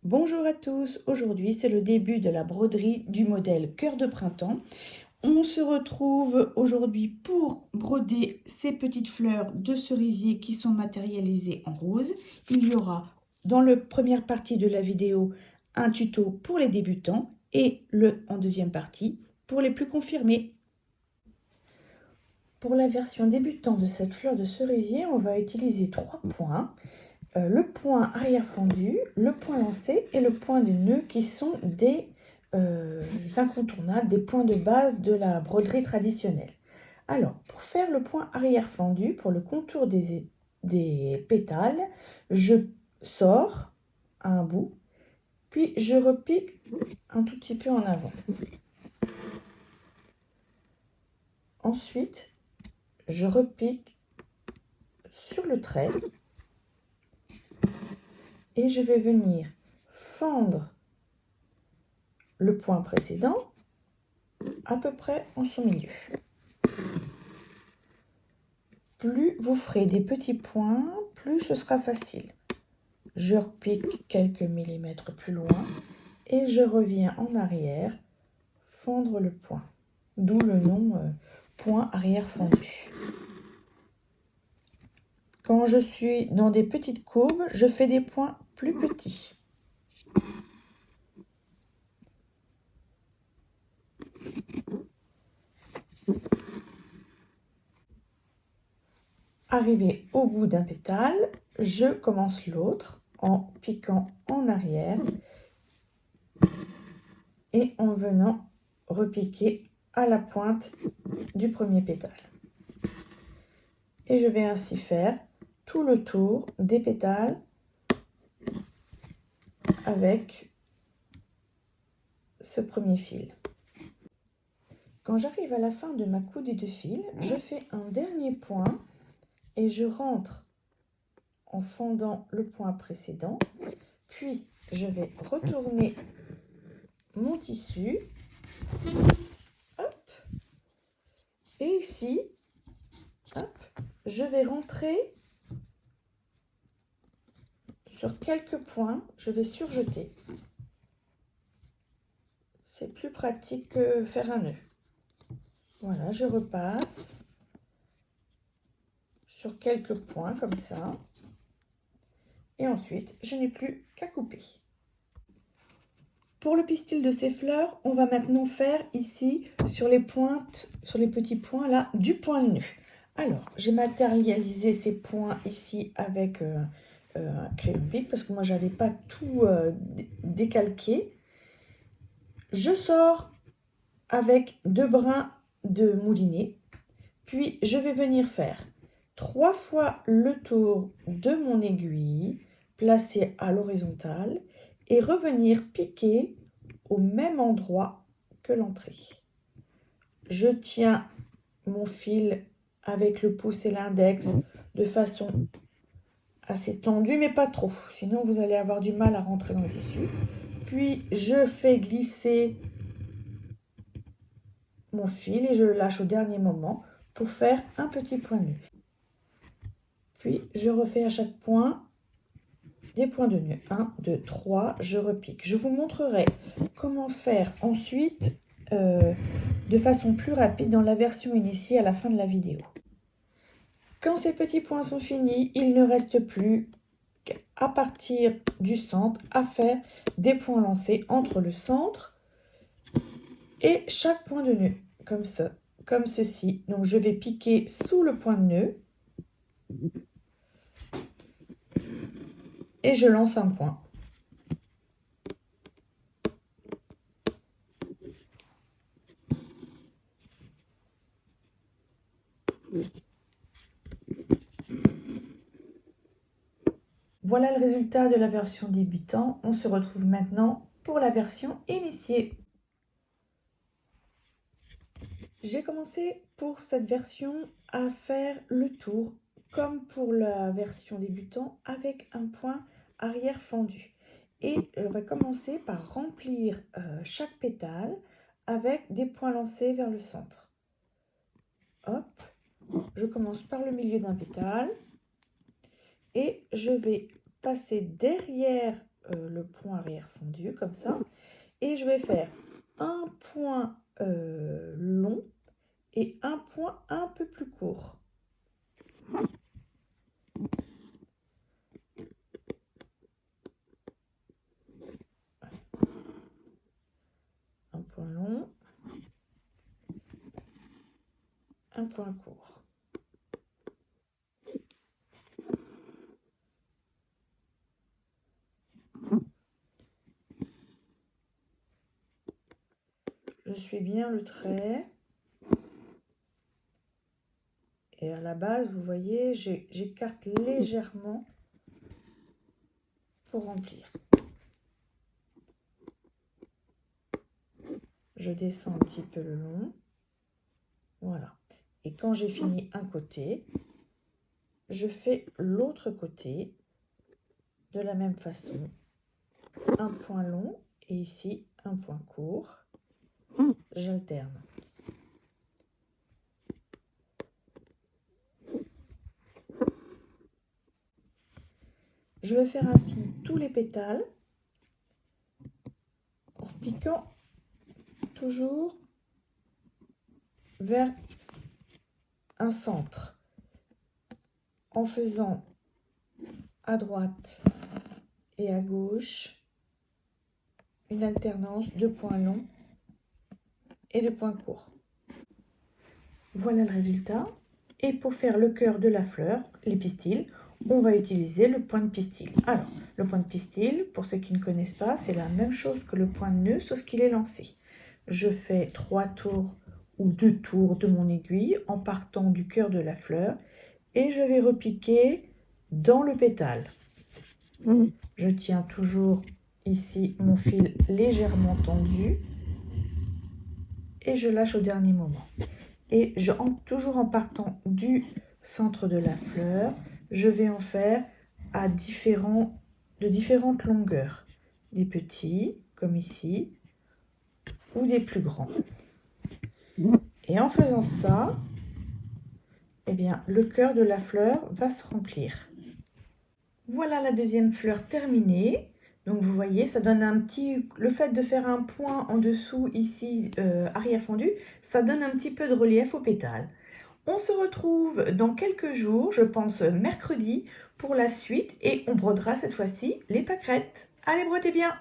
Bonjour à tous, aujourd'hui c'est le début de la broderie du modèle Cœur de printemps. On se retrouve aujourd'hui pour broder ces petites fleurs de cerisier qui sont matérialisées en rose. Il y aura dans la première partie de la vidéo un tuto pour les débutants et en deuxième partie pour les plus confirmés. Pour la version débutant de cette fleur de cerisier, on va utiliser 3 points. Le point arrière fendu, le point lancé et le point de nœud qui sont des incontournables, des points de base de la broderie traditionnelle. Alors, pour faire le point arrière fendu, pour le contour des pétales, je sors un bout, puis je repique un tout petit peu en avant. Ensuite, je repique sur le trait. Et je vais venir fendre le point précédent à peu près en son milieu. Plus vous ferez des petits points, plus ce sera facile. Je repique quelques millimètres plus loin et je reviens en arrière fendre le point. D'où le nom point arrière fendu. Quand je suis dans des petites courbes, je fais des points plus petits. Arrivé au bout d'un pétale, je commence l'autre en piquant en arrière et en venant repiquer à la pointe du premier pétale. Et je vais ainsi faire tout le tour des pétales avec ce premier fil. Quand j'arrive à la fin de ma coudée de fil, je fais un dernier point et je rentre en fendant le point précédent, puis je vais retourner mon tissu, hop, et ici, hop, je vais rentrer sur quelques points, je vais surjeter. C'est plus pratique que faire un nœud. Voilà, je repasse sur quelques points comme ça. Et ensuite, je n'ai plus qu'à couper. Pour le pistil de ces fleurs, on va maintenant faire ici sur les pointes, sur les petits points là, du point de nœud. Alors, j'ai matérialisé ces points ici avec un crayon Bic parce que moi, j'avais pas tout décalqué. Je sors avec 2 brins de moulinet, puis je vais venir faire 3 fois le tour de mon aiguille placée à l'horizontale et revenir piquer au même endroit que l'entrée. Je tiens mon fil avec le pouce et l'index de façon assez tendue, mais pas trop, sinon vous allez avoir du mal à rentrer dans le tissu. Puis je fais glisser mon fil et je le lâche au dernier moment pour faire un petit point de nœud. Puis je refais à chaque point des points de nœud. 1, 2, 3, je repique. Je vous montrerai comment faire ensuite de façon plus rapide dans la version initiée à la fin de la vidéo. Quand ces petits points sont finis, il ne reste plus qu'à partir du centre à faire des points lancés entre le centre et chaque point de nœud, comme ça, comme ceci. Donc je vais piquer sous le point de nœud et je lance un point. Voilà le résultat de la version débutant. On se retrouve maintenant pour la version initiée. J'ai commencé pour cette version à faire le tour comme pour la version débutant avec un point arrière fendu. Et on va commencer par remplir chaque pétale avec des points lancés vers le centre. Hop, je commence par le milieu d'un pétale et je vais passer derrière le point arrière fondu, comme ça. Et je vais faire un point long et un point un peu plus court. Un point long, un point court. Je suis bien le trait. Et à la base, vous voyez, j'écarte légèrement pour remplir. Je descends un petit peu le long. Voilà. Et quand j'ai fini un côté, je fais l'autre côté de la même façon. Un point long et ici un point court. J'alterne. Je vais faire ainsi tous les pétales en piquant toujours vers un centre, en faisant à droite et à gauche une alternance de points longs et de points courts. Voilà le résultat. Et pour faire le cœur de la fleur, les pistils, on va utiliser le point de pistil. Alors, le point de pistil, pour ceux qui ne connaissent pas, c'est la même chose que le point de nœud, sauf qu'il est lancé. Je fais 3 tours ou 2 tours de mon aiguille en partant du cœur de la fleur et je vais repiquer dans le pétale. Je tiens toujours ici mon fil légèrement tendu et je lâche au dernier moment. Et toujours en partant du centre de la fleur, je vais en faire de différentes longueurs. Des petits, comme ici, ou des plus grands. Et en faisant ça, eh bien, le cœur de la fleur va se remplir. Voilà la deuxième fleur terminée. Donc vous voyez, ça donne un petit... Le fait de faire un point en dessous ici, arrière fondu, ça donne un petit peu de relief au pétale. On se retrouve dans quelques jours, je pense mercredi, pour la suite et on brodera cette fois-ci les pâquerettes. Allez, brodez bien!